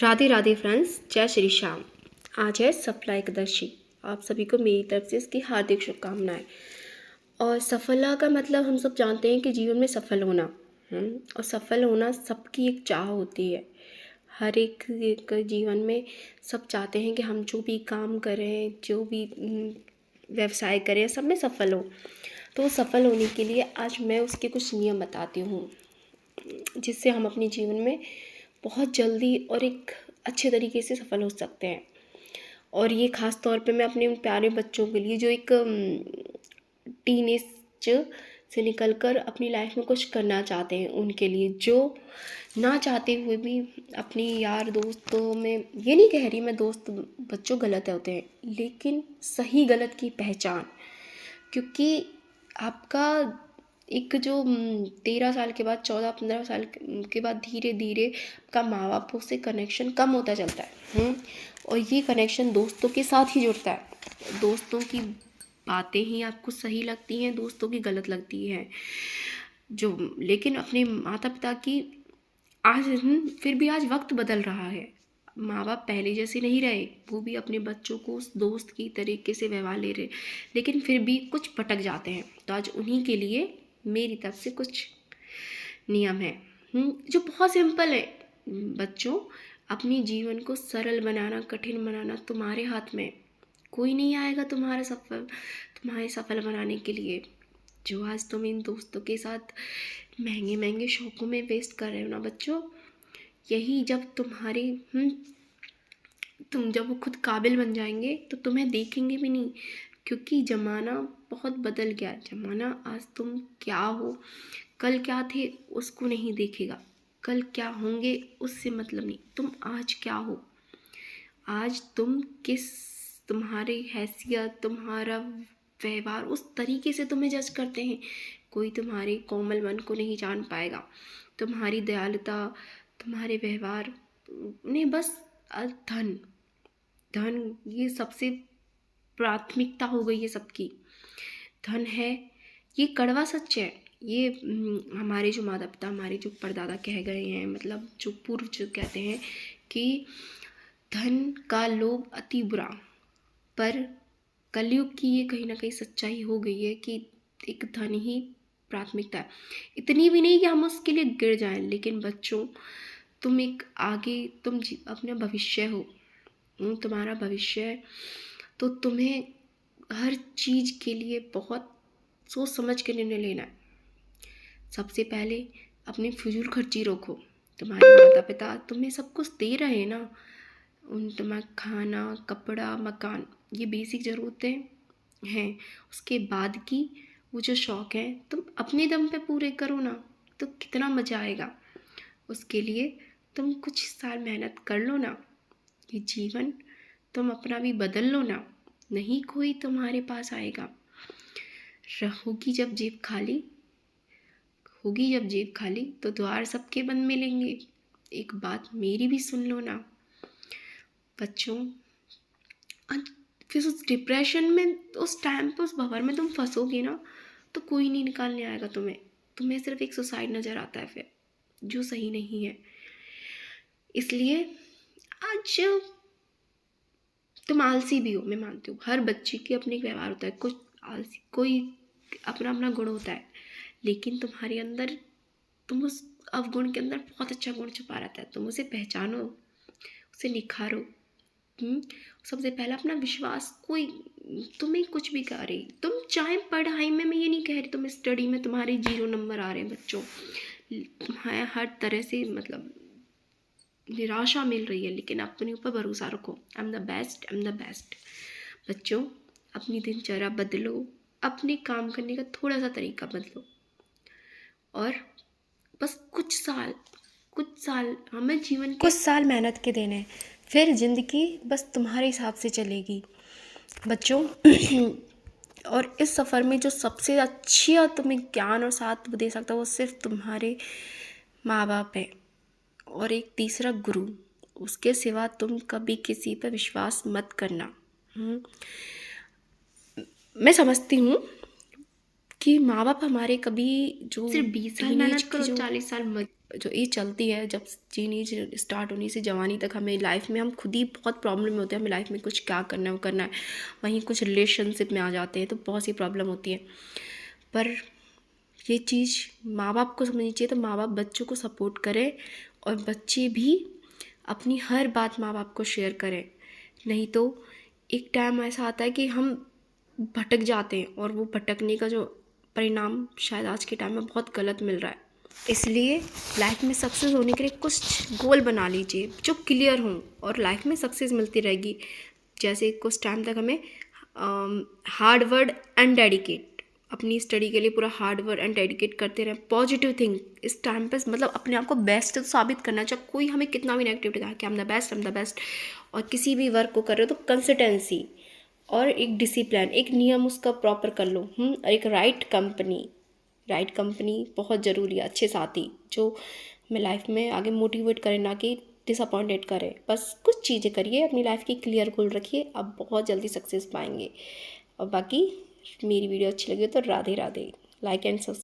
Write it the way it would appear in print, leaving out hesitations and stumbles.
Radhe Radhe friends, जय श्री श्याम। आज है सफला एकादशी। आप सभी को मेरी तरफ से इसकी हार्दिक शुभकामनाएं। और सफला का मतलब हम सब जानते हैं कि जीवन में सफल होना। और सफल होना सबकी एक चाह होती है। हर एक जीवन में सब चाहते हैं कि हम जो भी काम करें, जो भी व्यवसाय करें, सब में सफल हो। तो सफल होने के लिए आज मैं उसके कुछ नियम बताती हूँ, जिससे हम अपने जीवन में बहुत जल्दी और एक अच्छे तरीके से सफल हो सकते हैं। और ये ख़ास तौर पे मैं अपने उन प्यारे बच्चों के लिए जो एक टीनेज से निकलकर अपनी लाइफ में कुछ करना चाहते हैं, उनके लिए, जो ना चाहते हुए भी अपनी यार दोस्तों में, ये नहीं कह रही मैं दोस्त बच्चों गलत होते हैं, लेकिन सही गलत की पहचान। क्योंकि आपका एक जो 13 साल के बाद, 14-15 साल के बाद धीरे धीरे आपका माँ बापों से कनेक्शन कम होता चलता है। और ये कनेक्शन दोस्तों के साथ ही जुड़ता है। दोस्तों की बातें ही आपको सही लगती हैं, दोस्तों की गलत लगती हैं जो। लेकिन अपने माता पिता की आज फिर भी आज वक्त बदल रहा है। माँ बाप पहले जैसे नहीं रहे, वो भी अपने बच्चों को उस दोस्त की तरीके से व्यवहार ले रहे, लेकिन फिर भी कुछ भटक जाते हैं। तो आज उन्हीं के लिए मेरी तरफ से कुछ नियम है जो बहुत सिंपल है। बच्चों, अपनी जीवन को सरल बनाना, कठिन बनाना तुम्हारे हाथ में। कोई नहीं आएगा तुम्हारे सफल बनाने के लिए। जो आज तुम इन दोस्तों के साथ महंगे महंगे शौकों में वेस्ट कर रहे हो ना बच्चों, यही जब तुम जब वो खुद काबिल बन जाएंगे तो तुम्हें देखेंगे भी नहीं। क्योंकि ज़माना बहुत बदल गया। ज़माना आज तुम क्या हो, कल क्या थे, उसको नहीं देखेगा। कल क्या होंगे उससे मतलब नहीं, तुम आज क्या हो। आज तुम्हारी हैसियत, तुम्हारा व्यवहार, उस तरीके से तुम्हें जज करते हैं। कोई तुम्हारे कोमल मन को नहीं जान पाएगा। तुम्हारी दयालुता, तुम्हारे व्यवहार ने बस धन ये सबसे प्राथमिकता हो गई है सबकी। धन है, ये कड़वा सच है। ये हमारे जो माता पिता, हमारे जो परदादा कह गए हैं, मतलब जो पूर्व जो कहते हैं कि धन का लोभ अति बुरा। पर कलयुग की ये कहीं ना कहीं सच्चाई हो गई है कि एक धन ही प्राथमिकता है। इतनी भी नहीं कि हम उसके लिए गिर जाएं, लेकिन बच्चों, तुम एक आगे अपना भविष्य हो, तुम्हारा भविष्य है। तो तुम्हें हर चीज़ के लिए बहुत सोच समझ के निर्णय लेना है। सबसे पहले अपनी फिजूल खर्ची रोको। तुम्हारे माता पिता तुम्हें सब कुछ दे रहे हैं ना, तुम्हारा खाना, कपड़ा, मकान, ये बेसिक ज़रूरतें हैं। उसके बाद की वो जो शौक़ है, तुम अपने दम पे पूरे करो ना, तो कितना मज़ा आएगा। उसके लिए तुम कुछ साल मेहनत कर लो ना। ये जीवन तुम अपना भी बदल लो ना, नहीं कोई तुम्हारे पास आएगा। होगी जब जेब खाली तो द्वार सबके बंद मिलेंगे। एक बात मेरी भी सुन लो ना बच्चों। फिर उस डिप्रेशन में, उस टाइम पे, उस भंवर में तुम फंसोगे ना, तो कोई नहीं निकालने आएगा तुम्हें सिर्फ एक सुसाइड नज़र आता है फिर, जो सही नहीं है। इसलिए आज तुम आलसी भी हो, मैं मानती हूँ। हर बच्चे के अपने एक व्यवहार होता है, कुछ आलसी, कोई अपना अपना गुण होता है। लेकिन तुम्हारे अंदर, तुम उस अवगुण के अंदर बहुत अच्छा गुण छुपा रहता है। तुम उसे पहचानो, उसे निखारो। सबसे पहला अपना विश्वास। कोई तुम्हें कुछ भी करे, तुम चाहे पढ़ाई में, मैं ये नहीं कह रही तुम स्टडी में तुम्हारे 0 नंबर आ रहे हैं बच्चों, तुम्हारे हर तरह से मतलब निराशा मिल रही है, लेकिन अपने ऊपर भरोसा रखो। I am the best. बच्चों, अपनी दिनचर्या बदलो, अपने काम करने का थोड़ा सा तरीका बदलो, और बस कुछ साल हमें जीवन के कुछ साल मेहनत के देने हैं, फिर ज़िंदगी बस तुम्हारे हिसाब से चलेगी बच्चों। और इस सफ़र में जो सबसे अच्छा तुम्हें ज्ञान और साथ दे सकता है, वो सिर्फ तुम्हारे माँ बाप है, और एक तीसरा गुरु। उसके सिवा तुम कभी किसी पर विश्वास मत करना। मैं समझती हूँ कि माँ बाप हमारे कभी जो सिर्फ 20 साल मेहनत करो, 40 साल जो एज चलती है, जब टीनेज स्टार्ट होने से जवानी तक, हमें लाइफ में हम खुद ही बहुत प्रॉब्लम में होते हैं, हमें लाइफ में कुछ क्या करना है वो करना है, वहीं कुछ रिलेशनशिप में आ जाते हैं तो बहुत सी प्रॉब्लम होती है। पर ये चीज़ माँ बाप को समझनी चाहिए, तो माँ बाप बच्चों को सपोर्ट करें और बच्चे भी अपनी हर बात माँ बाप को शेयर करें। नहीं तो एक टाइम ऐसा आता है कि हम भटक जाते हैं और वो भटकने का जो परिणाम शायद आज के टाइम में बहुत गलत मिल रहा है। इसलिए लाइफ में सक्सेस होने के लिए कुछ गोल बना लीजिए जो क्लियर हों, और लाइफ में सक्सेस मिलती रहेगी। जैसे कुछ टाइम तक हमें हार्ड वर्क एंड डेडिकेट, अपनी स्टडी के लिए पूरा हार्ड वर्क एंड डेडिकेट करते रहें। पॉजिटिव थिंक इस टाइम पे, मतलब अपने आप को बेस्ट तो साबित करना चाहिए, कोई हमें कितना भी नेगेटिव कहा कि आई एम द बेस्ट। और किसी भी वर्क को कर रहे हो तो कंसिस्टेंसी और एक डिसिप्लिन, एक नियम उसका प्रॉपर कर लो। और एक राइट कंपनी बहुत ज़रूरी है, अच्छे साथी जो हमें लाइफ में आगे मोटिवेट करे, ना कि डिसअपॉइंटेड करे। बस कुछ चीज़ें करिए, अपनी लाइफ की क्लियर गोल रखिए, आप बहुत जल्दी सक्सेस पाएंगे। और बाकी मेरी वीडियो अच्छी लगी हो तो Radhe Radhe, like and subscribe.